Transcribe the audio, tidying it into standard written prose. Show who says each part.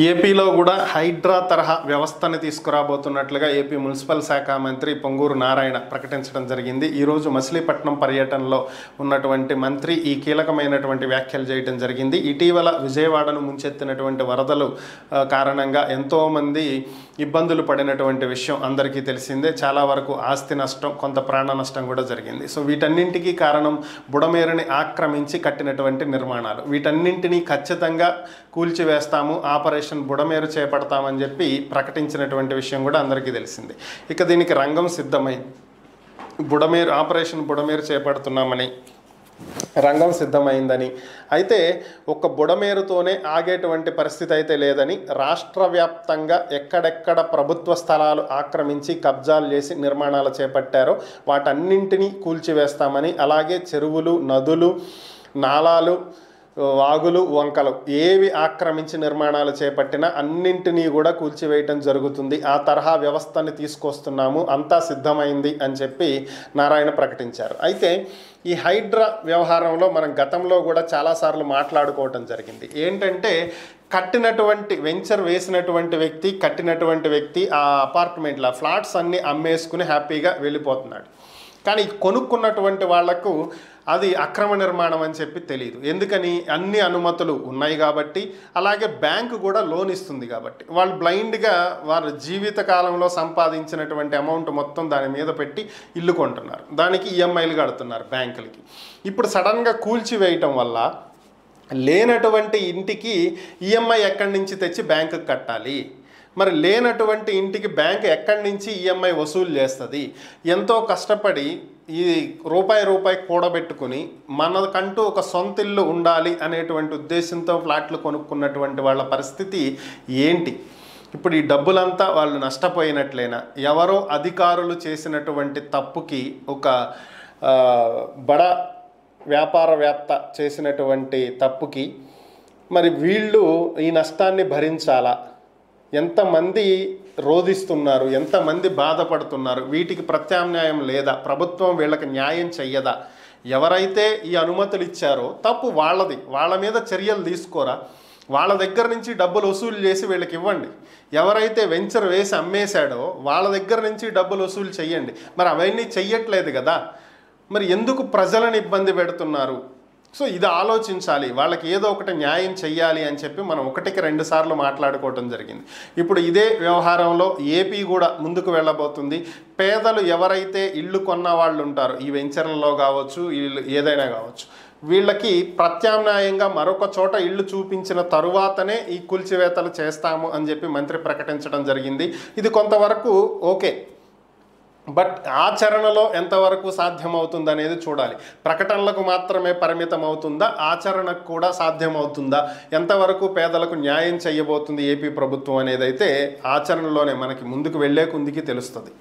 Speaker 1: ఏపీలో కూడా హైడ్రా తరహా వ్యవస్థని తీసుకురాబోతున్నట్లుగా ఏపీ మున్సిపల్ శాఖ మంత్రి పొంగూరు నారాయణ ప్రకటించడం జరిగింది. ఈరోజు మచిలీపట్నం పర్యటనలో ఉన్నటువంటి మంత్రి ఈ కీలకమైనటువంటి వ్యాఖ్యలు చేయడం జరిగింది. ఇటీవల విజయవాడను ముంచెత్తినటువంటి వరదలు కారణంగా ఎంతోమంది ఇబ్బందులు పడినటువంటి విషయం అందరికీ తెలిసిందే. చాలా వరకు ఆస్తి నష్టం, కొంత ప్రాణ నష్టం కూడా జరిగింది. సో వీటన్నింటికీ కారణం బుడమేరుని ఆక్రమించి కట్టినటువంటి నిర్మాణాలు. వీటన్నింటినీ ఖచ్చితంగా కూల్చివేస్తాము, ఆపరేషన్ బుడమేరు చేపడతామని చెప్పి ప్రకటించినటువంటి విషయం కూడా అందరికీ తెలిసింది. ఇక దీనికి రంగం సిద్ధమైంది. ఆపరేషన్ బుడమేరు చేపడుతున్నామని రంగం సిద్ధమైందని, అయితే ఒక్క బుడమేరుతోనే ఆగేటువంటి పరిస్థితి అయితే లేదని, రాష్ట్ర వ్యాప్తంగా ఎక్కడెక్కడ ప్రభుత్వ స్థలాలు ఆక్రమించి కబ్జాలు చేసి నిర్మాణాలు చేపట్టారో వాటన్నింటినీ కూల్చివేస్తామని, అలాగే చెరువులు, నదులు, నాలాలు, వాగులు, వంకలు ఏవి ఆక్రమించి నిర్మాణాలు చేపట్టినా అన్నింటినీ కూడా కూల్చివేయటం జరుగుతుంది. ఆ తరహా వ్యవస్థని తీసుకొస్తున్నాము, అంతా సిద్ధమైంది అని చెప్పి నారాయణ ప్రకటించారు. అయితే ఈ హైడ్రా వ్యవహారంలో మనం గతంలో కూడా చాలాసార్లు మాట్లాడుకోవటం జరిగింది. ఏంటంటే వెంచర్ వేసినటువంటి వ్యక్తి ఆ అపార్ట్మెంట్ల ఫ్లాట్స్ అన్నీ అమ్మేసుకుని హ్యాపీగా వెళ్ళిపోతున్నాడు. కానీ కొనుక్కున్నటువంటి వాళ్లకు అది అక్రమ నిర్మాణం అని చెప్పి తెలియదు. ఎందుకని? అన్ని అనుమతులు ఉన్నాయి కాబట్టి, అలాగే బ్యాంకు కూడా లోన్ ఇస్తుంది కాబట్టి వాళ్ళు బ్లైండ్గా వారి జీవిత కాలంలో సంపాదించినటువంటి అమౌంట్ మొత్తం దాని మీద పెట్టి ఇల్లు కొంటున్నారు. దానికి ఈఎంఐలు కడుతున్నారు బ్యాంకులకి. ఇప్పుడు సడన్గా కూల్చివేయటం వల్ల లేనటువంటి ఇంటికి ఈఎంఐ ఎక్కడి నుంచి తెచ్చి బ్యాంకుకి కట్టాలి? మరి లేనటువంటి ఇంటికి బ్యాంక్ ఎక్కడి నుంచి ఈఎంఐ వసూలు చేస్తుంది? ఎంతో కష్టపడి ఈ రూపాయి కూడబెట్టుకుని మనకంటూ ఒక సొంత ఇల్లు ఉండాలి అనేటువంటి ఉద్దేశంతో ఫ్లాట్లు కొనుక్కున్నటువంటి వాళ్ళ పరిస్థితి ఏంటి? ఇప్పుడు ఈ డబ్బులంతా వాళ్ళు నష్టపోయినట్లేనా? ఎవరో అధికారులు చేసినటువంటి తప్పుకి, ఒక బడా వ్యాపారవేత్త చేసినటువంటి తప్పుకి మరి వీళ్ళు ఈ నష్టాన్ని భరించాలా? ఎంతమంది రోధిస్తున్నారు, ఎంతమంది బాధపడుతున్నారు? వీటికి ప్రత్యామ్నాయం లేదా? ప్రభుత్వం వీళ్ళకి న్యాయం చెయ్యదా? ఎవరైతే ఈ అనుమతులు ఇచ్చారో తప్పు వాళ్ళది, వాళ్ళ మీద చర్యలు తీసుకోరా? వాళ్ళ దగ్గర నుంచి డబ్బులు వసూలు చేసి వీళ్ళకి ఇవ్వండి. ఎవరైతే వెంచర్ వేసి అమ్మేశాడో వాళ్ళ దగ్గర నుంచి డబ్బులు వసూలు చెయ్యండి. మరి అవన్నీ చెయ్యట్లేదు కదా, మరి ఎందుకు ప్రజలను ఇబ్బంది పెడుతున్నారు? సో ఇది ఆలోచించాలి. వాళ్ళకి ఏదో ఒకటి న్యాయం చెయ్యాలి అని చెప్పి మనం ఒకటికి 2 సార్లు మాట్లాడుకోవటం జరిగింది. ఇప్పుడు ఇదే వ్యవహారంలో ఏపీ కూడా ముందుకు వెళ్ళబోతుంది. పేదలు ఎవరైతే ఇళ్ళు కొన్న వాళ్ళు ఉంటారో, ఈ వెంచర్లలో కావచ్చు, ఇల్లు ఏదైనా కావచ్చు, వీళ్ళకి ప్రత్యామ్నాయంగా మరొక చోట ఇళ్ళు చూపించిన తరువాతనే ఈ కూల్చివేతలు చేస్తాము అని చెప్పి మంత్రి ప్రకటించడం జరిగింది. ఇది కొంతవరకు ఓకే, బట్ ఆచరణలో ఎంతవరకు సాధ్యమవుతుంది అనేది చూడాలి. ప్రకటనలకు మాత్రమే పరిమితం అవుతుందా? ఆచరణకు కూడా సాధ్యమవుతుందా? ఎంతవరకు పేదలకు న్యాయం చేయబోతుంది ఏపీ ప్రభుత్వం అనేది అయితే ఆచరణలోనే మనకి ముందుకు వెళ్ళే కొందికి తెలుస్తుంది.